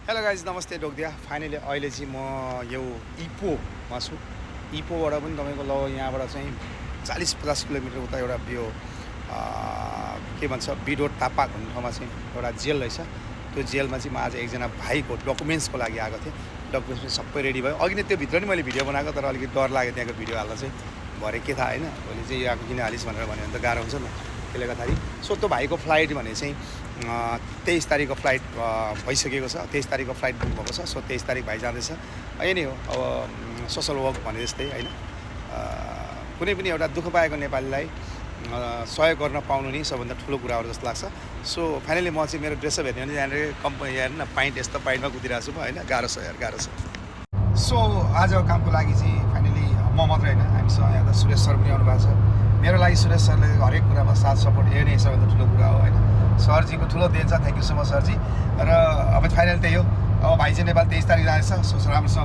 Hello guys नमस्ते डोकदिया finally अहिले चाहिँ म यो इपोमा छु इपोबाट पनि तपाईँको ल यहाँबाट चाहिँ 40-50 किलोमिटर उता एउटा यो के भन्छ बिडोट तापाक भन्ने ठाउँमा चाहिँ एउटा जेल रहेछ। त्यो जेलमा चाहिँ म आज एकजना भाइको डकुमेन्ट्सको लागि आएको थिएँ। डकुमेन्ट्स सबै रेडी भयो। अघि नै त्यो भित्र नि मैले भिडियो बनाएको, तर अलिकति डर लाग्यो त्यहाँको भिडियो हाल्न चाहिँ। भरे के थाहा होइन, भोलि चाहिँ आएको किन हालिस् भनेर भन्यो भने त गाह्रो हुन्छ नि। त्यसले गर्दाखेरि सो त्यो भाइको फ्लाइट भने चाहिँ 23 तारिकको फ्लाइट भइसकेको छ। 23 तारिकको फ्लाइट बुक भएको छ। सो 23 तारिक भाइ जाँदैछ। यही नै हो अब सोसल वर्क भने जस्तै होइन, कुनै पनि एउटा दुःख पाएको नेपालीलाई सहयोग गर्न पाउनु नि सबभन्दा ठुलो कुराहरू जस्तो लाग्छ। सो फाइनली म चाहिँ मेरो ड्रेसअप हेर्ने भने यहाँनिर कम्पनी हेर्नु न, पाइन्ट यस्तो पाइन्टमा कुदिरहेको छु म होइन। गाह्रो छ यार, गाह्रो छ। सो आजको कामको लागि चाहिँ फाइनली म मात्रै होइन, हामीसँग यहाँ त सुरेश सर पनि आउनु भएको छ। मेरो लागि सुरेश सरले हरेक कुरामा साथ सपोर्ट यही नै सबभन्दा ठुलो कुरा हो होइन। सरजीको ठुलो देन छ, थ्याङ्क यू सो मच सरजी। र अब फाइनल त्यही हो, अब भाइ चाहिँ नेपाल 23 तारिक जाँदैछ। सो राम्रोसँग